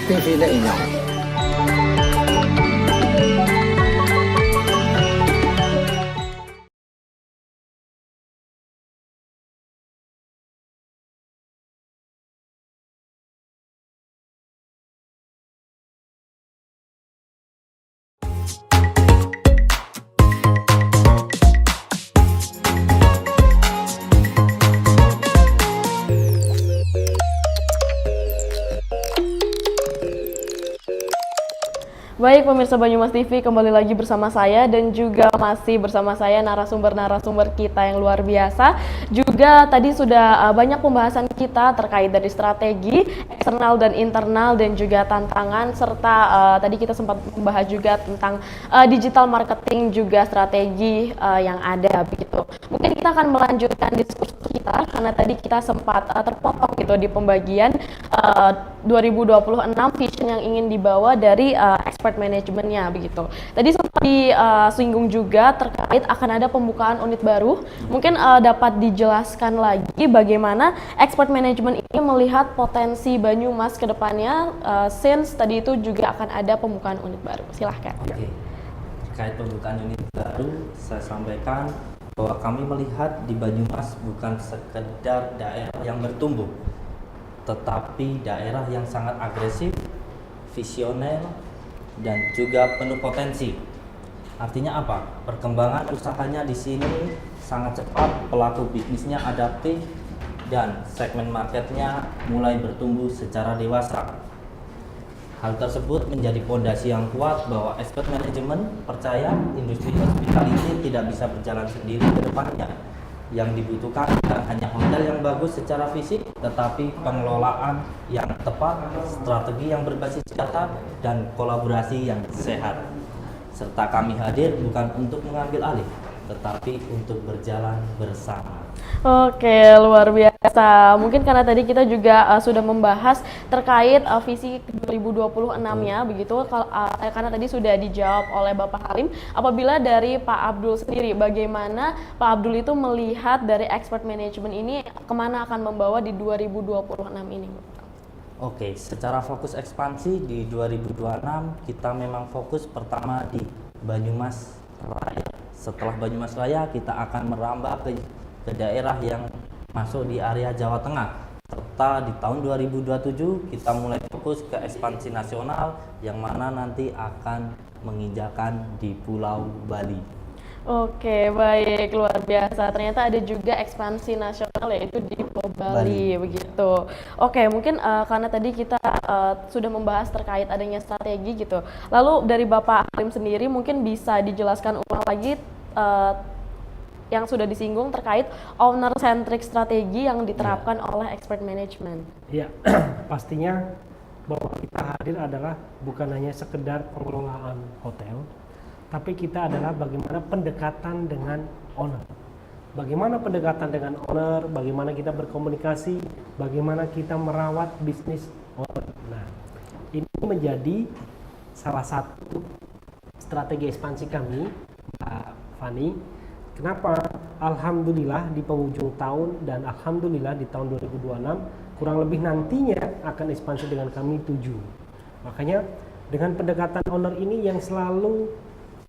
TV-nya inyong. Baik pemirsa Banyumas TV, kembali lagi bersama saya dan juga masih bersama saya narasumber-narasumber kita yang luar biasa. Juga tadi sudah banyak pembahasan kita terkait dari strategi eksternal dan internal dan juga tantangan, serta tadi kita sempat membahas juga tentang digital marketing juga strategi yang ada begitu. Mungkin kita akan melanjutkan diskusi kita karena tadi kita sempat terpotong gitu di pembagian 2026 vision yang ingin dibawa dari expert manajemennya begitu. Tadi sempat disinggung juga terkait akan ada pembukaan unit baru. Mungkin dapat dijelaskan lagi bagaimana expert management ini melihat potensi Banyumas ke depannya, since tadi itu juga akan ada pembukaan unit baru. Silahkan. Oke. Terkait pembukaan unit baru, saya sampaikan bahwa kami melihat di Banyumas bukan sekedar daerah yang bertumbuh, tetapi daerah yang sangat agresif, visioner, dan juga penuh potensi. Artinya apa? Perkembangan usahanya di sini sangat cepat, pelaku bisnisnya adaptif, dan segmen marketnya mulai bertumbuh secara dewasa. Hal tersebut menjadi fondasi yang kuat bahwa expert management percaya industri hospitality tidak bisa berjalan sendiri ke depannya. Yang dibutuhkan bukan hanya hotel yang bagus secara fisik, tetapi pengelolaan yang tepat, strategi yang berbasis data, dan kolaborasi yang sehat. Serta kami hadir bukan untuk mengambil alih, tetapi untuk berjalan bersama. Oke, luar biasa. Mungkin karena tadi kita juga sudah membahas terkait visi 2026-nya, begitu. Karena tadi sudah dijawab oleh Bapak Halim. Apabila dari Pak Abdul sendiri, bagaimana Pak Abdul itu melihat dari expert management ini kemana akan membawa di 2026 ini? Oke, secara fokus ekspansi di 2026 kita memang fokus pertama di Banyumas Raya. Setelah Banyumas Raya kita akan merambah ke daerah yang masuk di area Jawa Tengah, serta di tahun 2027 kita mulai fokus ke ekspansi nasional yang mana nanti akan menginjakan di Pulau Bali. Oke, baik, luar biasa. Ternyata ada juga ekspansi nasional yaitu di Pulau Bali, begitu. Oke, mungkin karena tadi kita sudah membahas terkait adanya strategi gitu. Lalu dari Bapak Halim sendiri mungkin bisa dijelaskan ulang lagi yang sudah disinggung terkait owner centric strategi yang diterapkan oleh expert management. Ya, pastinya bahwa kita hadir adalah bukan hanya sekedar pengelolaan hotel, tapi kita adalah bagaimana pendekatan dengan owner. Bagaimana pendekatan dengan owner, bagaimana kita berkomunikasi, bagaimana kita merawat bisnis owner. Nah, ini menjadi salah satu strategi ekspansi kami, Mbak Fani. Kenapa? Alhamdulillah di penghujung tahun dan alhamdulillah di tahun 2026 kurang lebih nantinya akan ekspansi dengan kami 7. Makanya dengan pendekatan owner ini yang selalu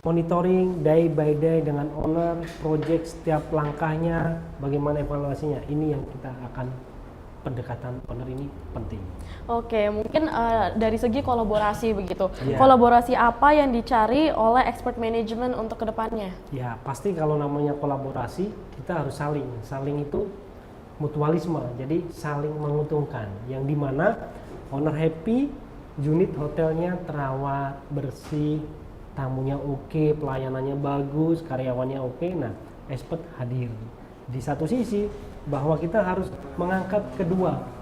monitoring day by day dengan owner, project setiap langkahnya, bagaimana evaluasinya, ini yang kita akan pendekatan owner ini penting. Oke, mungkin dari segi kolaborasi begitu. Ya. Kolaborasi apa yang dicari oleh expert management untuk kedepannya? Ya pasti kalau namanya kolaborasi kita harus saling itu mutualisme, jadi saling menguntungkan. Yang dimana owner happy, unit hotelnya terawat, bersih, tamunya oke, pelayanannya bagus, karyawannya oke. Nah, expert hadir. Di satu sisi bahwa kita harus mengangkat kedua.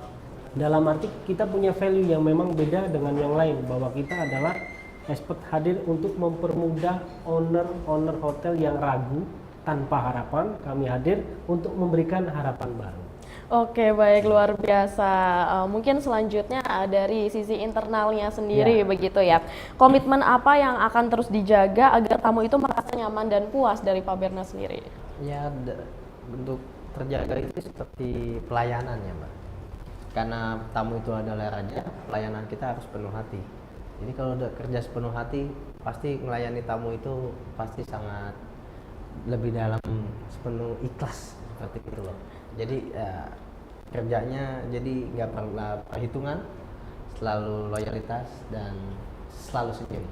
Dalam arti kita punya value yang memang beda dengan yang lain, bahwa kita adalah expert hadir untuk mempermudah owner hotel yang ragu tanpa harapan, kami hadir untuk memberikan harapan baru. Oke, baik, luar biasa. Mungkin selanjutnya dari sisi internalnya sendiri begitu ya. Komitmen apa yang akan terus dijaga agar tamu itu merasa nyaman dan puas dari Pak Berna sendiri? Ya, bentuk terjaga itu seperti pelayanan ya Mbak. Karena tamu itu adalah raja, pelayanan kita harus penuh hati. Jadi kalau udah kerja sepenuh hati, pasti melayani tamu itu pasti sangat lebih dalam, sepenuh ikhlas seperti itu loh. Jadi kerjanya jadi nggak pernah perhitungan, selalu loyalitas dan selalu senyum.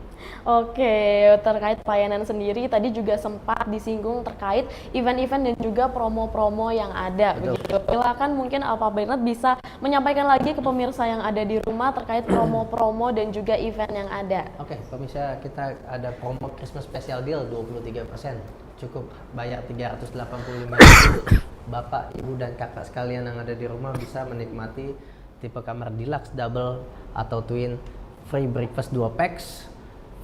Oke, terkait pelayanan sendiri tadi juga sempat disinggung terkait event-event dan juga promo-promo yang ada. Betul. Begitu. Silakan mungkin Pak Bernard bisa menyampaikan lagi ke pemirsa yang ada di rumah terkait promo-promo dan juga event yang ada. Oke, pemirsa, kita ada promo Christmas Special Deal 23%. Cukup bayar 385.000. Bapak, Ibu dan Kakak sekalian yang ada di rumah bisa menikmati tipe kamar deluxe, double atau twin, free breakfast 2 packs,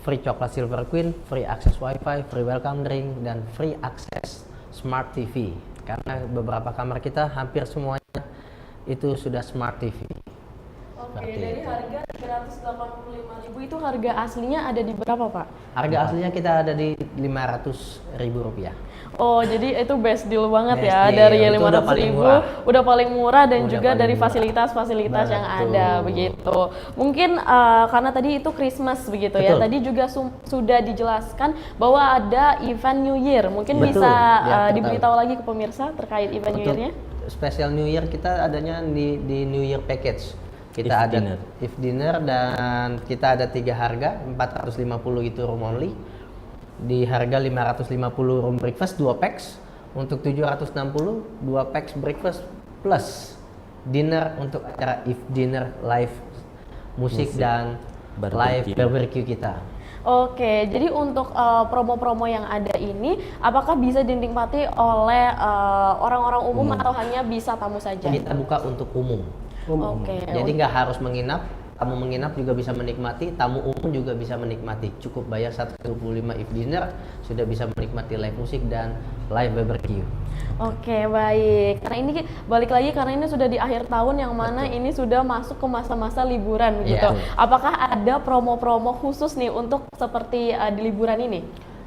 free coklat Silver Queen, free akses wifi, free welcome drink, dan free akses smart TV. Karena beberapa kamar kita hampir semuanya itu sudah smart TV. Oke, dari harga 385.000 itu harga aslinya ada di berapa, Pak? Harga aslinya kita ada di Rp500.000. Oh, jadi itu best deal banget Best ya, deal, dari itu udah paling 500.000 murah. udah paling murah dan Udah juga paling dari murah. fasilitas-fasilitas yang Betul. ada begitu. Mungkin karena tadi itu Christmas begitu ya. Betul. Tadi juga sudah dijelaskan bahwa ada event New Year. Mungkin Betul. bisa Ya, diberitahu lagi ke pemirsa terkait event New Untuk Year-nya. special New Year kita adanya di New Year package. Kita If ada dinner. if dinner dan kita ada 3 harga, 450 itu room only. Di harga 550 room breakfast 2 packs, untuk 760 2 packs breakfast plus dinner untuk acara if dinner live musik dan Barbecue. live barbecue kita. Oke, jadi untuk promo-promo yang ada ini, apakah bisa dinikmati oleh orang-orang umum atau hanya bisa tamu saja? Kita buka untuk umum. Oke. Jadi nggak harus menginap, tamu menginap juga bisa menikmati, tamu umum juga bisa menikmati. Cukup bayar 125 if dinner, sudah bisa menikmati live musik dan live barbecue. Oke, baik. Karena ini balik lagi karena ini sudah di akhir tahun yang mana ini sudah masuk ke masa-masa liburan gitu. Iya. Apakah ada promo-promo khusus nih untuk seperti di liburan ini?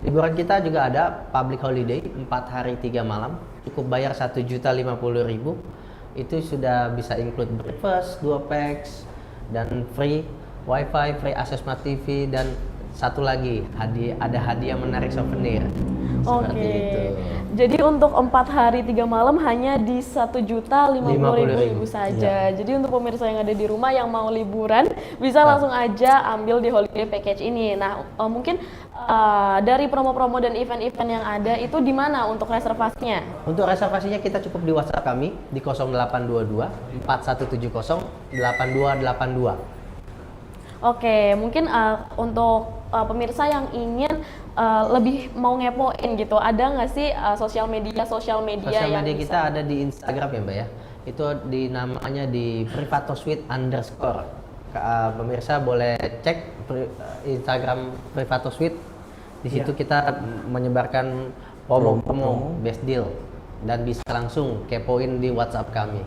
Liburan kita juga ada public holiday 4 hari 3 malam, cukup bayar 1.050.000. Itu sudah bisa include breakfast 2 packs dan free wifi, free akses smart TV, dan satu lagi ada hadiah menarik souvenir. Seperti Oke. itu. Jadi untuk 4 hari 3 malam hanya di 1.050.000 saja. Jadi untuk pemirsa yang ada di rumah yang mau liburan bisa langsung aja ambil di holiday package ini. Nah, mungkin dari promo-promo dan event-event yang ada itu di mana untuk reservasinya? Untuk reservasinya kita cukup di WhatsApp kami di 0822 4170 8282. Oke, mungkin untuk pemirsa yang ingin lebih mau ngepoin gitu, ada nggak sih sosial media Sosial yang media bisa? kita ada di Instagram ya Mbak ya. Itu di namanya di @privatosweet_. Pemirsa boleh cek Instagram Privatosweet. Di situ kita menyebarkan promo best deal dan bisa langsung kepoin di WhatsApp kami.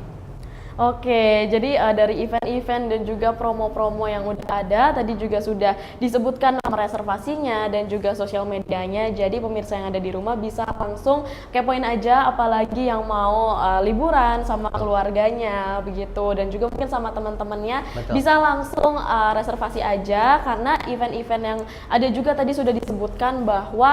Oke, jadi dari event-event dan juga promo-promo yang udah ada, tadi juga sudah disebutkan nama reservasinya dan juga sosial medianya. Jadi pemirsa yang ada di rumah bisa langsung kepoin aja, apalagi yang mau liburan sama keluarganya begitu, dan juga mungkin sama teman-temannya. Betul. Bisa langsung reservasi aja, karena event-event yang ada juga tadi sudah disebutkan bahwa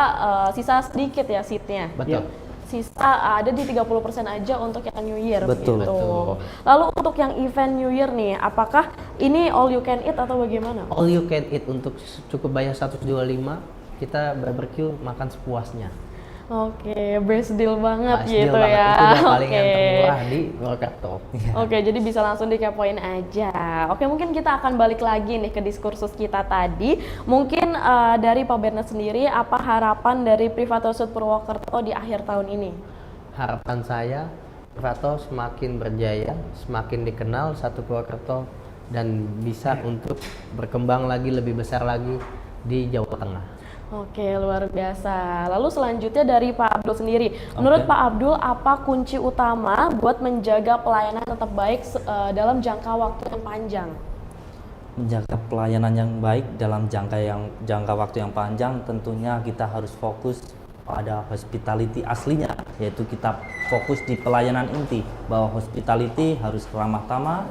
sisa sedikit ya seatnya. Betul. Sisa ada di 30% aja untuk yang New Year. Betul. begitu. Betul. Lalu untuk yang event New Year nih, apakah ini all you can eat atau bagaimana? All you can eat untuk cukup bayar 125, kita barbecue makan sepuasnya. Oke, best deal banget Pas gitu deal banget. ya. Itu udah paling yang Oke. termurah di Purwokerto. Oke, jadi bisa langsung dikepoin aja. Oke, mungkin kita akan balik lagi nih ke diskursus kita tadi. Mungkin dari Pak Bernard sendiri, apa harapan dari Privatosweet Purwokerto di akhir tahun ini? Harapan saya Privato semakin berjaya, semakin dikenal satu Purwokerto, dan bisa untuk berkembang lagi, lebih besar lagi di Jawa Tengah. Oke, luar biasa. Lalu selanjutnya dari Pak Abdul sendiri. Menurut Pak Abdul, apa kunci utama buat menjaga pelayanan tetap baik dalam jangka waktu yang panjang? Menjaga pelayanan yang baik dalam jangka waktu yang panjang, tentunya kita harus fokus pada hospitality aslinya, yaitu kita fokus di pelayanan inti, bahwa hospitality harus ramah tamah,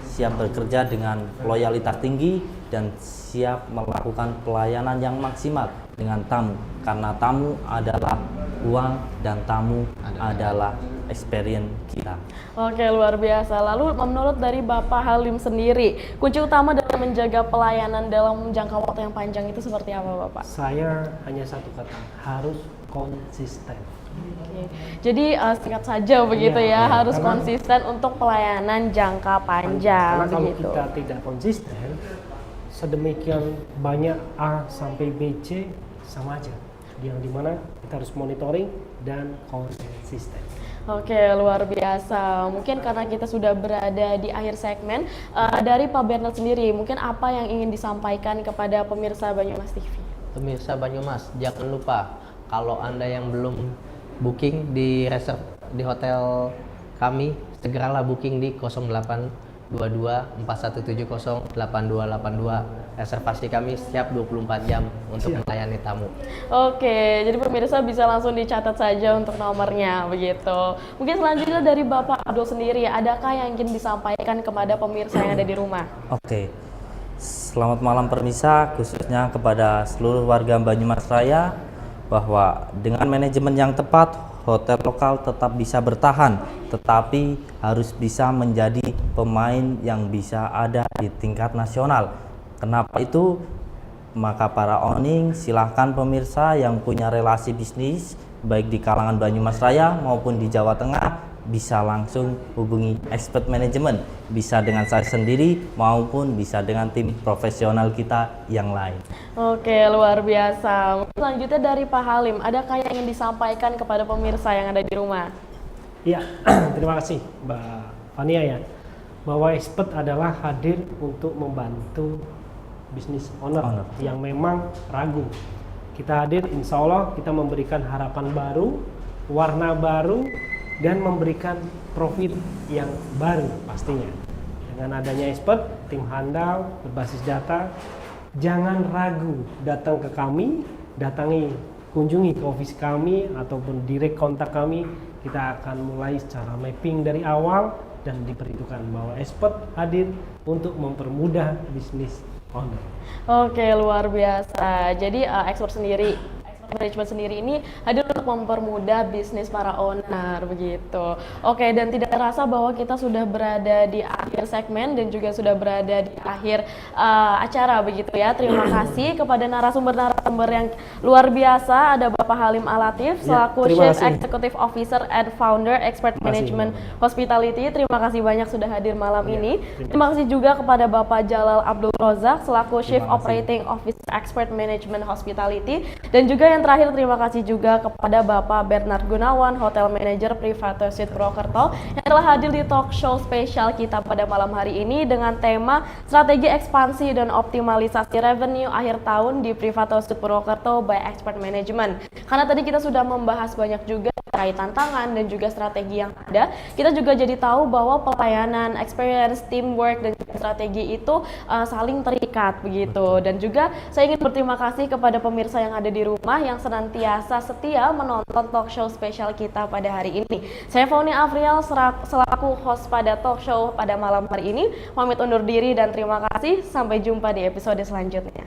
siap bekerja dengan loyalitas tinggi, dan siap melakukan pelayanan yang maksimal dengan tamu, karena tamu adalah uang dan tamu adalah experience kita. Oke, luar biasa. Lalu menurut dari Bapak Halim sendiri, kunci utama dalam menjaga pelayanan dalam jangka waktu yang panjang itu seperti apa, Bapak? Saya hanya satu kata, harus konsisten. Oke. Jadi singkat saja begitu ya, harus karena- konsisten untuk pelayanan jangka panjang Karena kalau begitu. kita tidak konsisten, sedemikian banyak A sampai B, C sama aja. Yang dimana kita harus monitoring dan konsisten. Oke, luar biasa. Mungkin karena kita sudah berada di akhir segmen, dari Pak Bernard sendiri, mungkin apa yang ingin disampaikan kepada pemirsa Banyumas TV? Pemirsa Banyumas, jangan lupa kalau Anda yang belum booking di hotel kami, segeralah booking di 0822 4170 8282. Reservasi kami siap 24 jam untuk melayani tamu. Oke, jadi pemirsa bisa langsung dicatat saja untuk nomornya begitu. Mungkin selanjutnya dari Bapak Abdul sendiri, adakah yang ingin disampaikan kepada pemirsa yang ada di rumah? Oke, selamat malam pemirsa, khususnya kepada seluruh warga Banyumas Raya, bahwa dengan manajemen yang tepat, hotel lokal tetap bisa bertahan, tetapi harus bisa menjadi pemain yang bisa ada di tingkat nasional. Kenapa itu? Maka para owning, silahkan pemirsa yang punya relasi bisnis, baik di kalangan Banyumas Raya maupun di Jawa Tengah, bisa langsung hubungi expert manajemen, bisa dengan saya sendiri maupun bisa dengan tim profesional kita yang lain. Oke, luar biasa. Selanjutnya dari Pak Halim, adakah yang ingin disampaikan kepada pemirsa yang ada di rumah? Iya, terima kasih Mbak Fania ya. Bahwa expert adalah hadir untuk membantu bisnis owner yang memang ragu. Kita hadir, insya Allah kita memberikan harapan baru, warna baru, dan memberikan profit yang baru pastinya. Dengan adanya expert, tim handal, berbasis data, jangan ragu datang ke kami, kunjungi ke office kami ataupun direct kontak kami. Kita akan mulai secara mapping dari awal dan diperhitungkan bahwa expert hadir untuk mempermudah bisnis owner. Oke, luar biasa. Jadi expert management sendiri ini hadir untuk mempermudah bisnis para owner begitu. Oke, dan tidak terasa bahwa kita sudah berada di akhir segmen dan juga sudah berada di akhir acara begitu ya. Terima kasih kepada narasumber yang luar biasa. Ada Bapak Halim Alatif selaku Chief Executive Officer and Founder Expert Management Hospitality. Terima kasih banyak sudah hadir malam ini. Terima kasih juga kepada Bapak Jalal Abdul Rozak selaku Chief Operating Officer Expert Management Hospitality, dan juga yang terakhir terima kasih juga kepada Bapak Bernard Gunawan, Hotel Manager Private Suite Purwokerto yang telah hadir di talk show spesial kita pada malam hari ini dengan tema strategi ekspansi dan optimalisasi revenue akhir tahun di Private Suite Purwokerto by Expert Management. Karena tadi kita sudah membahas banyak juga terkait tantangan dan juga strategi yang ada, kita juga jadi tahu bahwa pelayanan, experience, teamwork, dan strategi itu saling terikat begitu. Dan juga saya ingin berterima kasih kepada pemirsa yang ada di rumah yang senantiasa setia menonton talk show spesial kita pada hari ini. Saya Faunia Afrial selaku host pada talk show pada malam hari ini, pamit undur diri dan terima kasih. Sampai jumpa di episode selanjutnya.